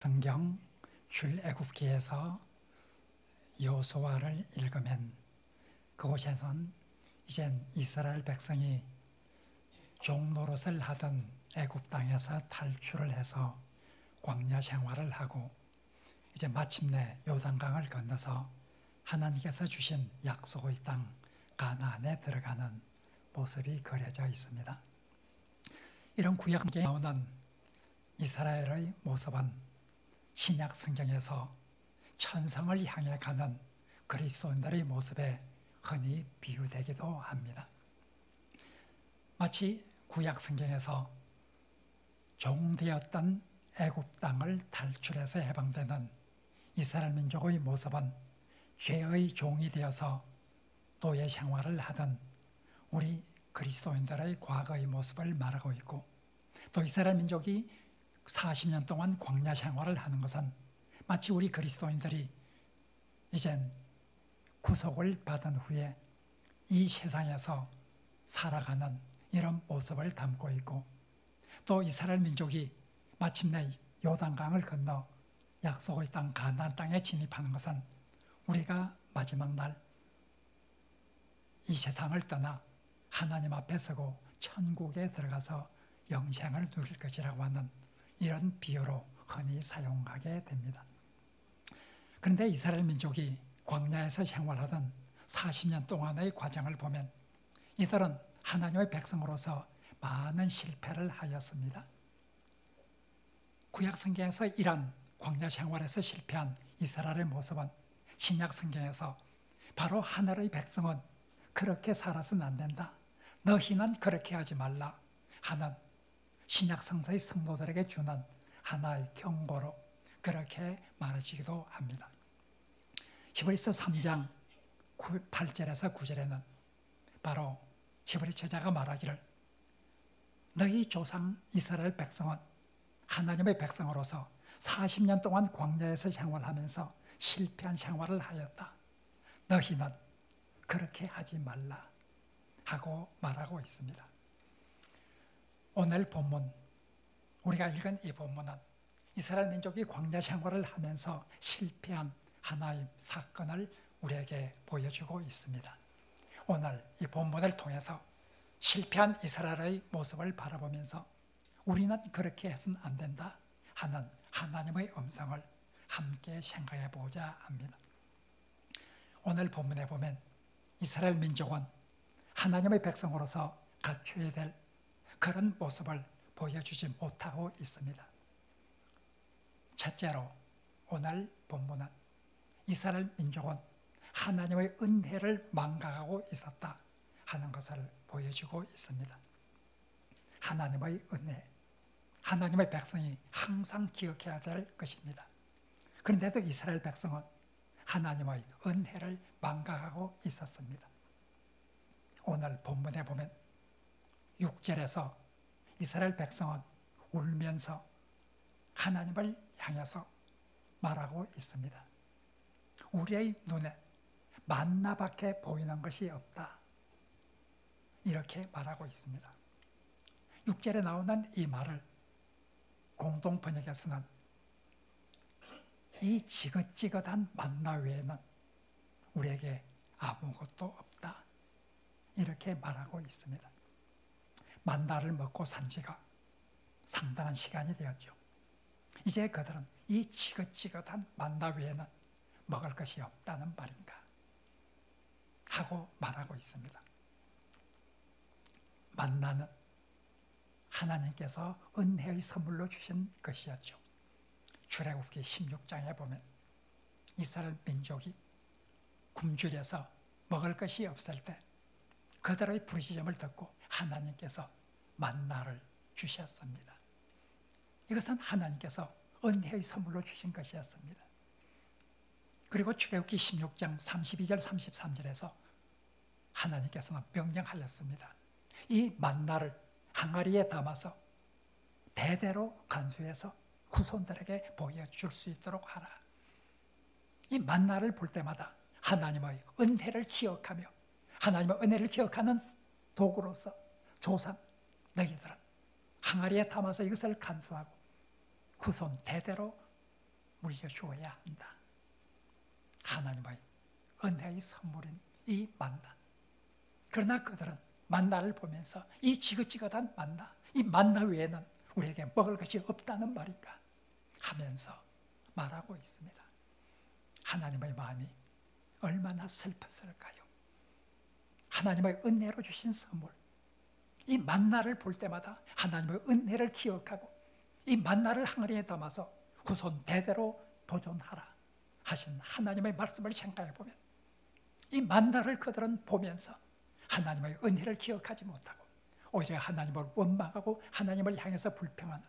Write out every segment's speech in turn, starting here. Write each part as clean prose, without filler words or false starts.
성경 출애굽기에서 여호수아를 읽으면 그곳에선 이젠 이스라엘 백성이 종노릇을 하던 애굽 땅에서 탈출을 해서 광야 생활을 하고 이제 마침내 요단강을 건너서 하나님께서 주신 약속의 땅 가나안에 들어가는 모습이 그려져 있습니다. 이런 구약에 나오는 이스라엘의 모습은 신약 성경에서 천성을 향해 가는 그리스도인들의 모습에 흔히 비유되기도 합니다. 마치 구약 성경에서 종되었던 애굽 땅을 탈출해서 해방되는 이스라엘 민족의 모습은 죄의 종이 되어서 노예 생활을 하던 우리 그리스도인들의 과거의 모습을 말하고 있고, 또 이스라엘 민족이 40년 동안 광야 생활을 하는 것은 마치 우리 그리스도인들이 이젠 구속을 받은 후에 이 세상에서 살아가는 이런 모습을 담고 있고, 또 이스라엘 민족이 마침내 요단강을 건너 약속의 땅 가나안 땅에 진입하는 것은 우리가 마지막 날 이 세상을 떠나 하나님 앞에 서고 천국에 들어가서 영생을 누릴 것이라고 하는 이런 비유로 흔히 사용하게 됩니다. 그런데 이스라엘 민족이 광야에서 생활하던 40년 동안의 과정을 보면 이들은 하나님의 백성으로서 많은 실패를 하였습니다. 구약 성경에서 이런 광야 생활에서 실패한 이스라엘의 모습은 신약 성경에서 바로 하늘의 백성은 그렇게 살아서는 안 된다, 너희는 그렇게 하지 말라 하는 신약 성서의 성도들에게 주는 하나의 경고로 그렇게 말해지기도 합니다. 히브리서 3장 8절에서 9절에는 바로 히브리 저자가 말하기를, 너희 조상 이스라엘 백성은 하나님의 백성으로서 40년 동안 광야에서 생활하면서 실패한 생활을 하였다. 너희는 그렇게 하지 말라 하고 말하고 있습니다. 오늘 본문, 우리가 읽은 이 본문은 이스라엘 민족이 광야 생활을 하면서 실패한 하나의 사건을 우리에게 보여주고 있습니다. 오늘 이 본문을 통해서 실패한 이스라엘의 모습을 바라보면서 우리는 그렇게 해서는 안 된다 하는 하나님의 음성을 함께 생각해 보자 합니다. 오늘 본문에 보면 이스라엘 민족은 하나님의 백성으로서 갖춰야 될 그런 모습을 보여주지 못하고 있습니다. 첫째로 오늘 본문은 이스라엘 민족은 하나님의 은혜를 망각하고 있었다 하는 것을 보여주고 있습니다. 하나님의 은혜, 하나님의 백성이 항상 기억해야 될 것입니다. 그런데도 이스라엘 백성은 하나님의 은혜를 망각하고 있었습니다. 오늘 본문에 보면 6절에서 이스라엘 백성은 울면서 하나님을 향해서 말하고 있습니다. 우리의 눈에 만나밖에 보이는 것이 없다, 이렇게 말하고 있습니다. 6절에 나오는 이 말을 공동 번역에서는 이 지긋지긋한 만나 외에는 우리에게 아무것도 없다, 이렇게 말하고 있습니다. 만나를 먹고 산 지가 상당한 시간이 되었죠. 이제 그들은 이 지긋지긋한 만나 외에는 먹을 것이 없다는 말인가 하고 말하고 있습니다. 만나는 하나님께서 은혜의 선물로 주신 것이었죠. 출애굽기 16장에 보면 이스라엘 민족이 굶주려서 먹을 것이 없을 때 그들의 부르짖음을 듣고 하나님께서 만나를 주셨습니다. 이것은 하나님께서 은혜의 선물로 주신 것이었습니다. 그리고 출애굽기 16장 32절 33절에서 하나님께서는 명령하였습니다. 이 만나를 항아리에 담아서 대대로 간수해서 후손들에게 보여줄 수 있도록 하라. 이 만나를 볼 때마다 하나님의 은혜를 기억하며 하나님의 은혜를 기억하는 도구로서 조상 너희들은 항아리에 담아서 이것을 간수하고 후손 대대로 물려주어야 한다. 하나님의 은혜의 선물인 이 만나. 그러나 그들은 만나를 보면서 이 지긋지긋한 만나, 이 만나 외에는 우리에게 먹을 것이 없다는 말인가 하면서 말하고 있습니다. 하나님의 마음이 얼마나 슬펐을까요? 하나님의 은혜로 주신 선물, 이 만나를 볼 때마다 하나님의 은혜를 기억하고 이 만나를 항아리에 담아서 후손 대대로 보존하라 하신 하나님의 말씀을 생각해 보면 이 만나를 그들은 보면서 하나님의 은혜를 기억하지 못하고 오히려 하나님을 원망하고 하나님을 향해서 불평하는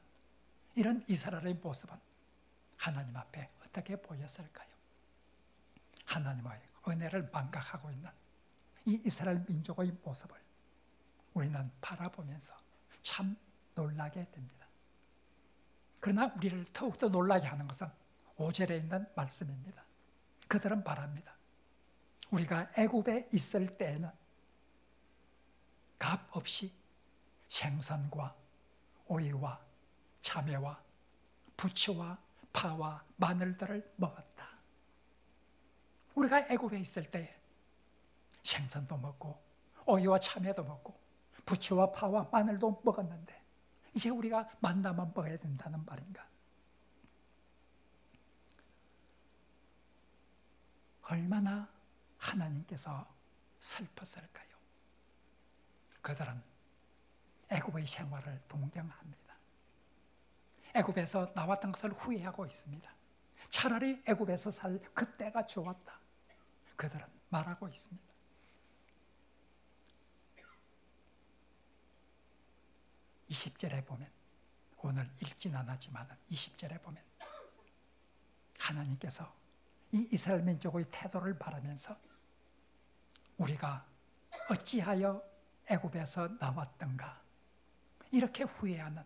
이런 이스라엘의 모습은 하나님 앞에 어떻게 보였을까요? 하나님의 은혜를 망각하고 있는 이 이스라엘 민족의 모습을 우리는 바라보면서 참 놀라게 됩니다. 그러나 우리를 더욱더 놀라게 하는 것은 5절에 있는 말씀입니다. 그들은 말합니다. 우리가 애굽에 있을 때에는 값 없이 생선과 오이와 참외와 부추와 파와 마늘들을 먹었다. 우리가 애굽에 있을 때 생선도 먹고 오이와 참외도 먹고 부추와 파와 마늘도 먹었는데 이제 우리가 만나만 먹어야 된다는 말인가? 얼마나 하나님께서 슬펐을까요? 그들은 애굽의 생활을 동경합니다. 애굽에서 나왔던 것을 후회하고 있습니다. 차라리 애굽에서 살 그때가 좋았다. 그들은 말하고 있습니다. 20절에 보면 오늘 읽진 않았지만 20절에 보면 하나님께서 이 이스라엘 민족의 태도를 바라면서 우리가 어찌하여 애굽에서 나왔던가 이렇게 후회하는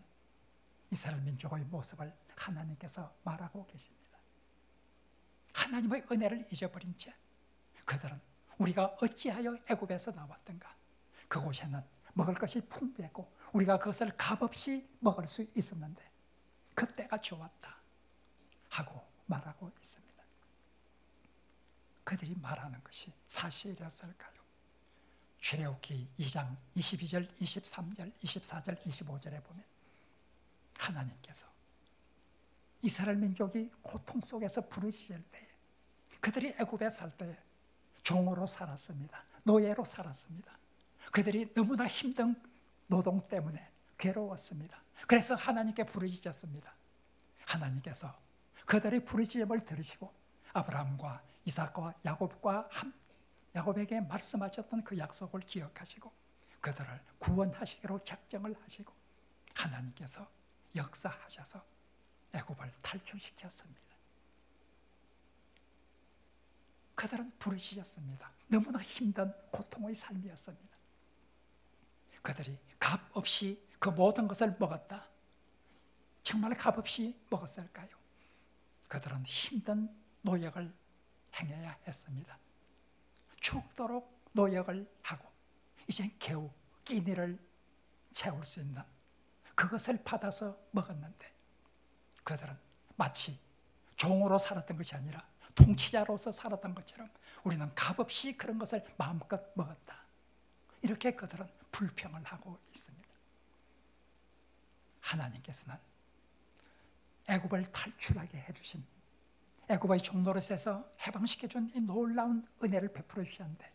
이스라엘 민족의 모습을 하나님께서 말하고 계십니다. 하나님의 은혜를 잊어버린 채 그들은 우리가 어찌하여 애굽에서 나왔던가 그곳에는 먹을 것이 풍부했고 우리가 그것을 값없이 먹을 수 있었는데 그때가 좋았다 하고 말하고 있습니다. 그들이 말하는 것이 사실이었을까요? 출애굽기 2장 22절, 23절, 24절, 25절에 보면 하나님께서 이스라엘 민족이 고통 속에서 부르짖을 때에 그들이 애굽에 살 때에 종으로 살았습니다. 노예로 살았습니다. 그들이 너무나 힘든 노동 때문에 괴로웠습니다. 그래서 하나님께 부르짖었습니다. 하나님께서 그들의 부르짖음을 들으시고 아브라함과 이삭과 야곱에게 말씀하셨던 그 약속을 기억하시고 그들을 구원하시기로 작정을 하시고 하나님께서 역사하셔서 애굽을 탈출시켰습니다. 그들은 부르짖었습니다. 너무나 힘든 고통의 삶이었습니다. 그들이 값없이 그 모든 것을 먹었다. 정말 값없이 먹었을까요? 그들은 힘든 노역을 행해야 했습니다. 죽도록 노역을 하고 이제 겨우 끼니를 채울 수 있는 그것을 받아서 먹었는데 그들은 마치 종으로 살았던 것이 아니라 통치자로서 살았던 것처럼 우리는 값없이 그런 것을 마음껏 먹었다. 이렇게 그들은 불평을 하고 있습니다. 하나님께서는 애굽을 탈출하게 해주신 애굽의 종노릇에서 해방시켜준 이 놀라운 은혜를 베풀어 주셨는데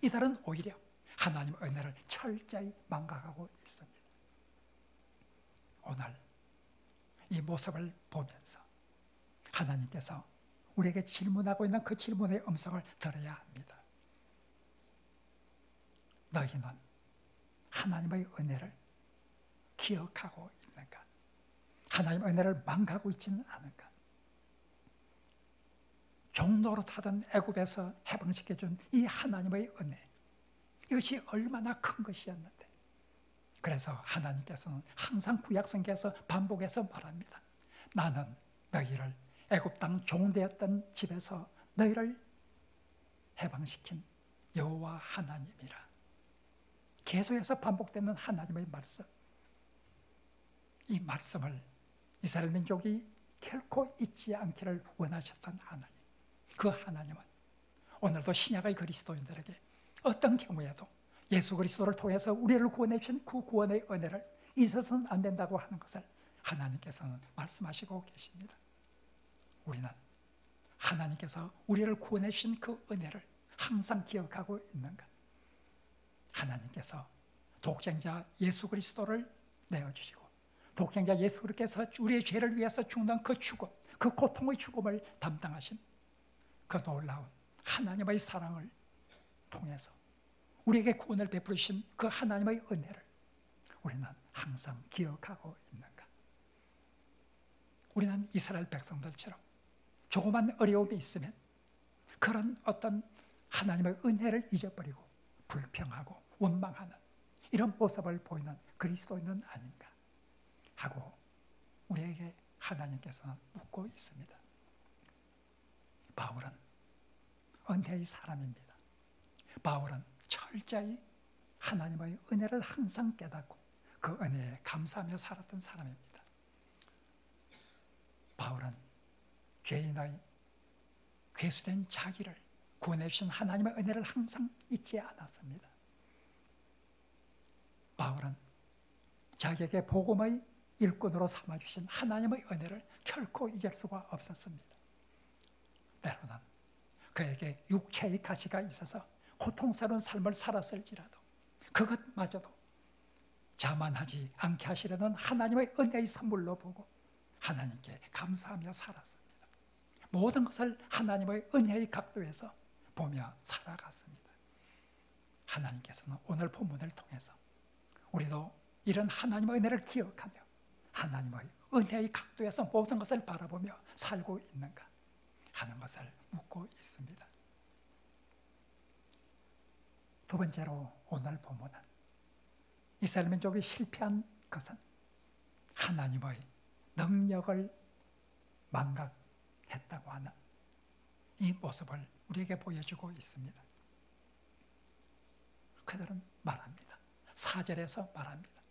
이들은 오히려 하나님의 은혜를 철저히 망각하고 있습니다. 오늘 이 모습을 보면서 하나님께서 우리에게 질문하고 있는 그 질문의 음성을 들어야 합니다. 너희는 하나님의 은혜를 기억하고 있는가? 하나님의 은혜를 망각하고 있지는 않은가? 종노릇하던 애굽에서 해방시켜준 이 하나님의 은혜, 이것이 얼마나 큰 것이었는데 그래서 하나님께서는 항상 구약성경에서 반복해서 말합니다. 나는 너희를 애굽 땅 종되었던 집에서 너희를 해방시킨 여호와 하나님이라. 계속해서 반복되는 하나님의 말씀, 이 말씀을 이스라엘 민족이 결코 잊지 않기를 원하셨던 하나님, 그 하나님은 오늘도 신약의 그리스도인들에게 어떤 경우에도 예수 그리스도를 통해서 우리를 구원해 주신 그 구원의 은혜를 잊어서는 안 된다고 하는 것을 하나님께서는 말씀하시고 계십니다. 우리는 하나님께서 우리를 구원해 주신 그 은혜를 항상 기억하고 있는가? 하나님께서 독생자 예수 그리스도를 내어주시고 독생자 예수 그리스도께서 우리의 죄를 위해서 죽는 그 죽음, 그 고통의 죽음을 담당하신 그 놀라운 하나님의 사랑을 통해서 우리에게 구원을 베푸신 그 하나님의 은혜를 우리는 항상 기억하고 있는가? 우리는 이스라엘 백성들처럼 조그만 어려움이 있으면 그런 어떤 하나님의 은혜를 잊어버리고 불평하고 원망하는 이런 모습을 보이는 그리스도인은 아닌가 하고 우리에게 하나님께서는 묻고 있습니다. 바울은 은혜의 사람입니다. 바울은 철저히 하나님의 은혜를 항상 깨닫고 그 은혜에 감사하며 살았던 사람입니다. 바울은 죄인의 괴수된 자기를 구원해 주신 하나님의 은혜를 항상 잊지 않았습니다. 바울은 자기에게 복음의 일꾼으로 삼아주신 하나님의 은혜를 결코 잊을 수가 없었습니다. 때로는 그에게 육체의 가시가 있어서 고통스러운 삶을 살았을지라도 그것마저도 자만하지 않게 하시려는 하나님의 은혜의 선물로 보고 하나님께 감사하며 살았습니다. 모든 것을 하나님의 은혜의 각도에서 보며 살아갔습니다. 하나님께서는 오늘 본문을 통해서 우리도 이런 하나님의 은혜를 기억하며 하나님의 은혜의 각도에서 모든 것을 바라보며 살고 있는가 하는 것을 묻고 있습니다. 두 번째로 오늘 본문은 이스라엘 민족이 실패한 것은 하나님의 능력을 망각했다고 하는 이 모습을 우리에게 보여주고 있습니다. 그들은 말합니다. 4절에서 말합니다.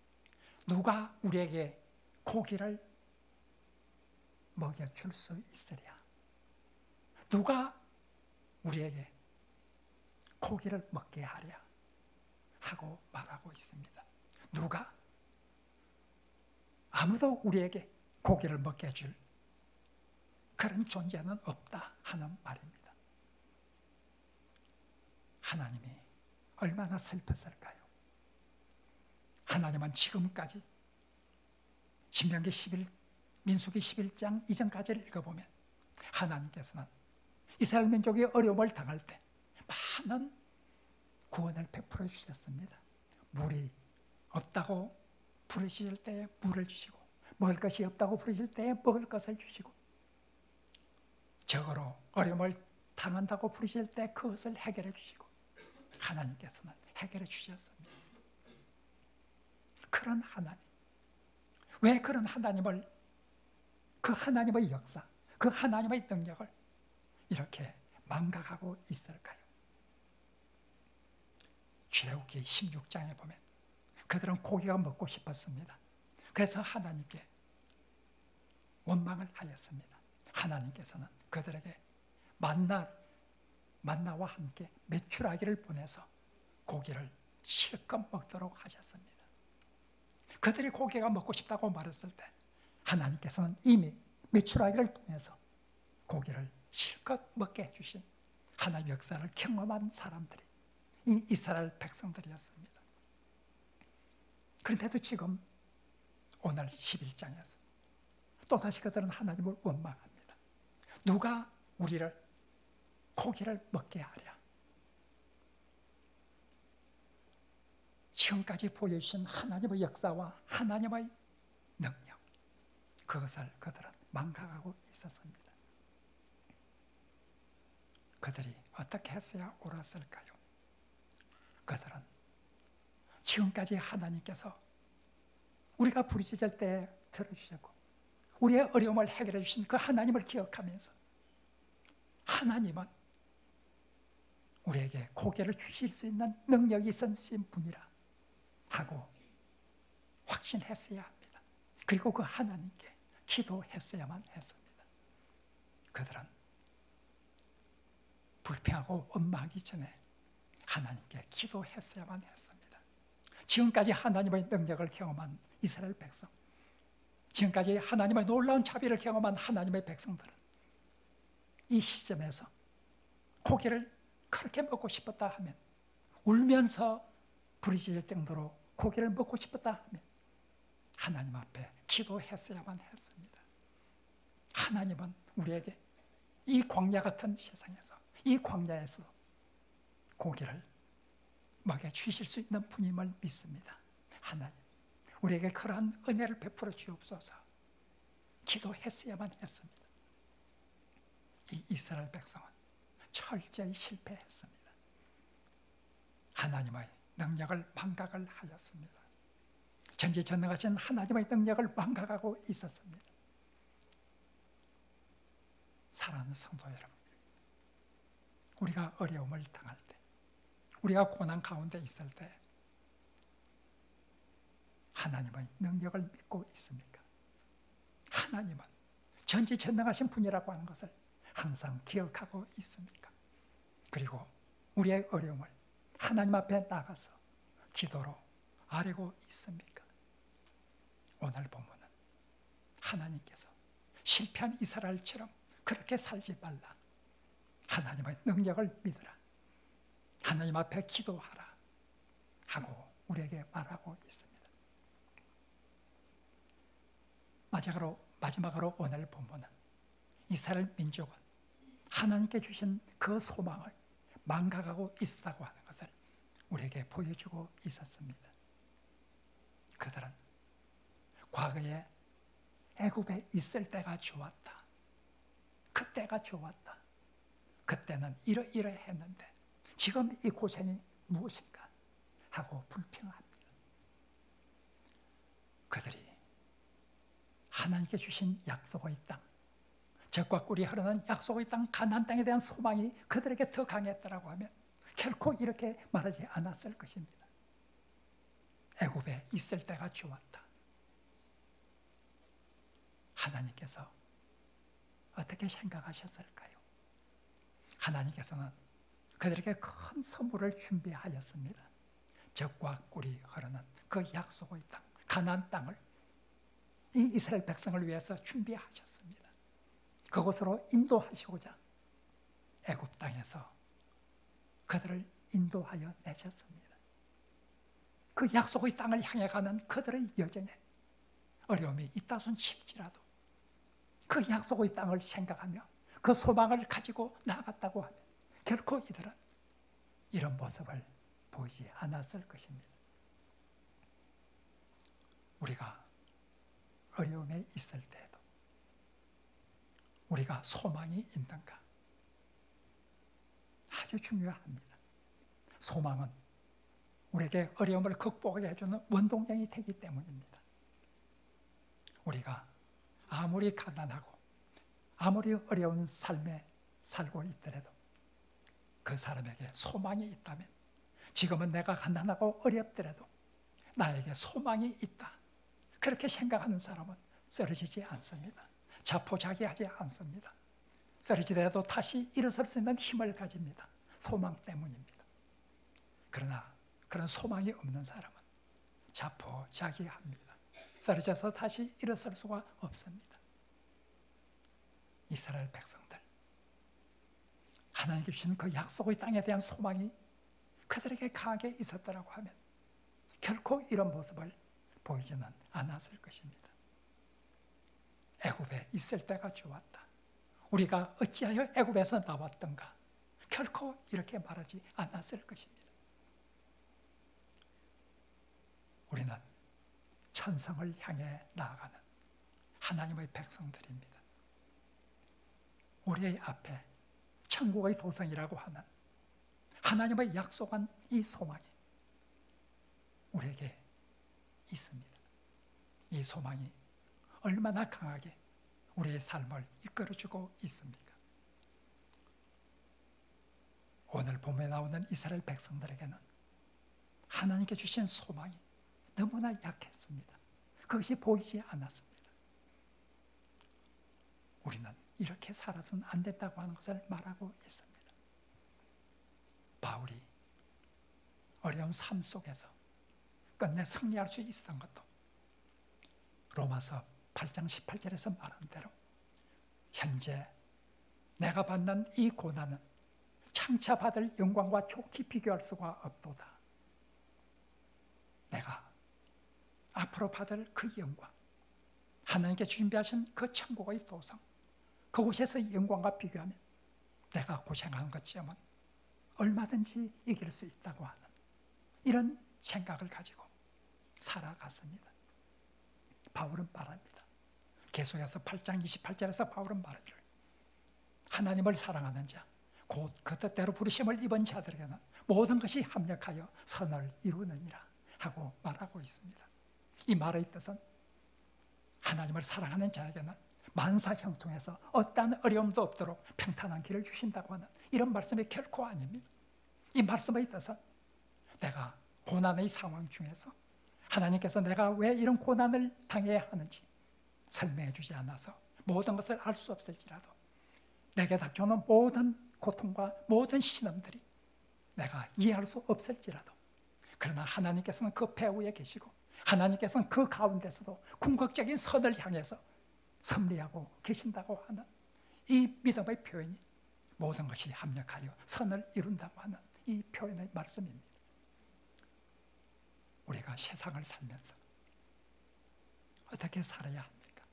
누가 우리에게 고기를 먹여줄 수 있으랴? 누가 우리에게 고기를 먹게 하랴? 하고 말하고 있습니다. 누가? 아무도 우리에게 고기를 먹게 해줄 그런 존재는 없다 하는 말입니다. 하나님이 얼마나 슬펐을까요? 하나님은 지금까지 신명기 11, 민수기 11장 이전까지를 읽어보면 하나님께서는 이스라엘 민족이 어려움을 당할 때 많은 구원을 베풀어 주셨습니다. 물이 없다고 부르실 때에 물을 주시고 먹을 것이 없다고 부르실 때에 먹을 것을 주시고 적으로 어려움을 당한다고 부르실 때 그것을 해결해 주시고 하나님께서는 해결해 주셨습니다. 그런 하나님, 왜 그런 하나님을, 그 하나님의 역사, 그 하나님의 능력을 이렇게 망각하고 있을까요? 출애굽기 16장에 보면 그들은 고기가 먹고 싶었습니다. 그래서 하나님께 원망을 하였습니다. 하나님께서는 그들에게 만나와 함께 메추라기를 보내서 고기를 실컷 먹도록 하셨습니다. 그들이 고기가 먹고 싶다고 말했을 때 하나님께서는 이미 메추라기를 통해서 고기를 실컷 먹게 해주신 하나님의 역사를 경험한 사람들이 이 이스라엘 백성들이었습니다. 그런데도 지금 오늘 11장에서 또다시 그들은 하나님을 원망합니다. 누가 우리를 고기를 먹게 하랴? 지금까지 보여주신 하나님의 역사와 하나님의 능력, 그것을 그들은 망각하고 있었습니다. 그들이 어떻게 했어야 옳았을까요? 그들은 지금까지 하나님께서 우리가 부르짖을 때 들어주셨고 우리의 어려움을 해결해 주신 그 하나님을 기억하면서 하나님은 우리에게 고개를 주실 수 있는 능력이 있으신 분이라 하고 확신했어야 합니다. 그리고 그 하나님께 기도했어야만 했습니다. 그들은 불평하고 원망하기 전에 하나님께 기도했어야만 했습니다. 지금까지 하나님의 능력을 경험한 이스라엘 백성, 지금까지 하나님의 놀라운 자비를 경험한 하나님의 백성들은 이 시점에서 고기를 그렇게 먹고 싶었다 하면, 울면서 부르짖을 정도로 고기를 먹고 싶었다 하면 하나님 앞에 기도했어야만 했습니다. 하나님은 우리에게 이 광야 같은 세상에서, 이 광야에서 고기를 먹여주실 수 있는 분임을 믿습니다. 하나님, 우리에게 그러한 은혜를 베풀어 주옵소서. 기도했어야만 했습니다. 이 이스라엘 백성은 철저히 실패했습니다. 하나님의 능력을 망각을 하였습니다. 전지전능하신 하나님의 능력을 망각하고 있었습니다. 사랑하는 성도 여러분, 우리가 어려움을 당할 때, 우리가 고난 가운데 있을 때 하나님의 능력을 믿고 있습니까? 하나님은 전지전능하신 분이라고 하는 것을 항상 기억하고 있습니까? 그리고 우리의 어려움을 하나님 앞에 나가서 기도로 아뢰고 있습니까? 오늘 본문은 하나님께서 실패한 이스라엘처럼 그렇게 살지 말라, 하나님의 능력을 믿으라, 하나님 앞에 기도하라 하고 우리에게 말하고 있습니다. 마지막으로 오늘 본문은 이스라엘 민족은 하나님께 주신 그 소망을 망각하고 있었다고 하는 것을 우리에게 보여주고 있었습니다. 그들은 과거에 애굽에 있을 때가 좋았다, 그때가 좋았다, 그때는 이러이러했는데 지금 이 고생이 무엇인가 하고 불평합니다. 그들이 하나님께 주신 약속의 땅, 젖과 꿀이 흐르는 약속의 땅, 가나안 땅에 대한 소망이 그들에게 더 강했다라고 하면 결코 이렇게 말하지 않았을 것입니다. 애굽에 있을 때가 좋았다. 하나님께서 어떻게 생각하셨을까요? 하나님께서는 그들에게 큰 선물을 준비하였습니다. 젖과 꿀이 흐르는 그 약속의 땅, 가나안 땅을 이 이스라엘 백성을 위해서 준비하셨습니다. 그곳으로 인도하시고자 애굽 땅에서 그들을 인도하여 내셨습니다. 그 약속의 땅을 향해 가는 그들의 여정에 어려움이 있다손 칠지라도 그 약속의 땅을 생각하며 그 소망을 가지고 나아갔다고 하면 결코 이들은 이런 모습을 보이지 않았을 것입니다. 우리가 어려움에 있을 때에도 우리가 소망이 있는가? 아주 중요합니다. 소망은 우리에게 어려움을 극복하게 해주는 원동력이 되기 때문입니다. 우리가 아무리 가난하고 아무리 어려운 삶에 살고 있더라도 그 사람에게 소망이 있다면, 지금은 내가 가난하고 어렵더라도 나에게 소망이 있다, 그렇게 생각하는 사람은 쓰러지지 않습니다. 자포자기하지 않습니다. 쓰러지더라도 다시 일어설 수 있는 힘을 가집니다. 소망 때문입니다. 그러나 그런 소망이 없는 사람은 자포자기합니다. 쓰러져서 다시 일어설 수가 없습니다. 이스라엘 백성들, 하나님께 주신 그 약속의 땅에 대한 소망이 그들에게 강하게 있었다고 하면 결코 이런 모습을 보이지는 않았을 것입니다. 애굽에 있을 때가 좋았다, 우리가 어찌하여 애굽에서 나왔던가, 결코 이렇게 말하지 않았을 것입니다. 우리는 천성을 향해 나아가는 하나님의 백성들입니다. 우리의 앞에 천국의 도성이라고 하는 하나님의 약속한 이 소망이 우리에게 있습니다. 이 소망이 얼마나 강하게 우리의 삶을 이끌어주고 있습니까? 오늘 본문에 나오는 이스라엘 백성들에게는 하나님께 주신 소망이 너무나 약했습니다. 그것이 보이지 않았습니다. 우리는 이렇게 살아서는 안 된다고 하는 것을 말하고 있습니다. 바울이 어려운 삶 속에서 끝내 승리할 수 있었던 것도 로마서 8장 18절에서 말한 대로 현재 내가 받는 이 고난은 장차 받을 영광과 좋게 비교할 수가 없도다. 내가 앞으로 받을 그 영광, 하나님께 준비하신 그 천국의 도성, 그곳에서 영광과 비교하면 내가 고생한 것쯤은 얼마든지 이길 수 있다고 하는 이런 생각을 가지고 살아갔습니다. 바울은 말합니다. 계속해서 8장 28절에서 바울은 말하기를 하나님을 사랑하는 자, 곧 그 뜻대로 부르심을 입은 자들에게는 모든 것이 합력하여 선을 이루느니라 하고 말하고 있습니다. 이 말의 뜻은 하나님을 사랑하는 자에게는 만사 형통해서 어떠한 어려움도 없도록 평탄한 길을 주신다고 하는 이런 말씀이 결코 아닙니다. 이 말씀의 뜻은 내가 고난의 상황 중에서 하나님께서 내가 왜 이런 고난을 당해야 하는지 설명해 주지 않아서 모든 것을 알 수 없을지라도 내게 닥쳐오는 모든 고통과 모든 시험들이 내가 이해할 수 없을지라도 그러나 하나님께서는 그 배후에 계시고 하나님께서는 그 가운데서도 궁극적인 선을 향해서 섭리하고 계신다고 하는 이 믿음의 표현이 모든 것이 합력하여 선을 이룬다고 하는 이 표현의 말씀입니다. 우리가 세상을 살면서 어떻게 살아야 합니까?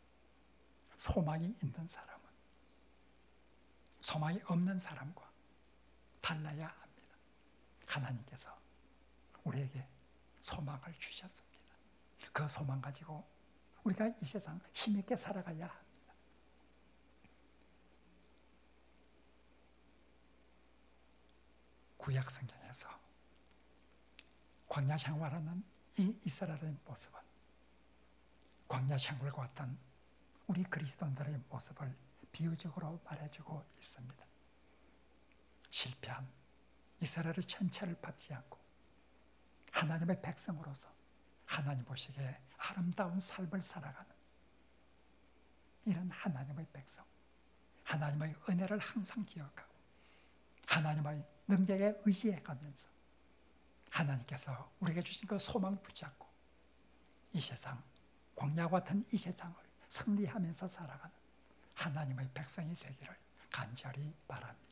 소망이 있는 사람은 소망이 없는 사람과 달라야 합니다. 하나님께서 우리에게 소망을 주셨습니다. 그 소망 가지고 우리가 이 세상 힘있게 살아가야 합니다. 구약 성경에서 광야 생활하는 이 이스라엘의 모습은 광야 생활과 같은 우리 그리스도인들의 모습을 비유적으로 말해주고 있습니다. 실패한 이스라엘의 천체를 밟지 않고 하나님의 백성으로서 하나님 보시기에 아름다운 삶을 살아가는 이런 하나님의 백성, 하나님의 은혜를 항상 기억하고 하나님의 능력에 의지해가면서 하나님께서 우리에게 주신 그 소망 붙잡고 이 세상, 광야와 같은 이 세상을 승리하면서 살아가는 하나님의 백성이 되기를 간절히 바랍니다.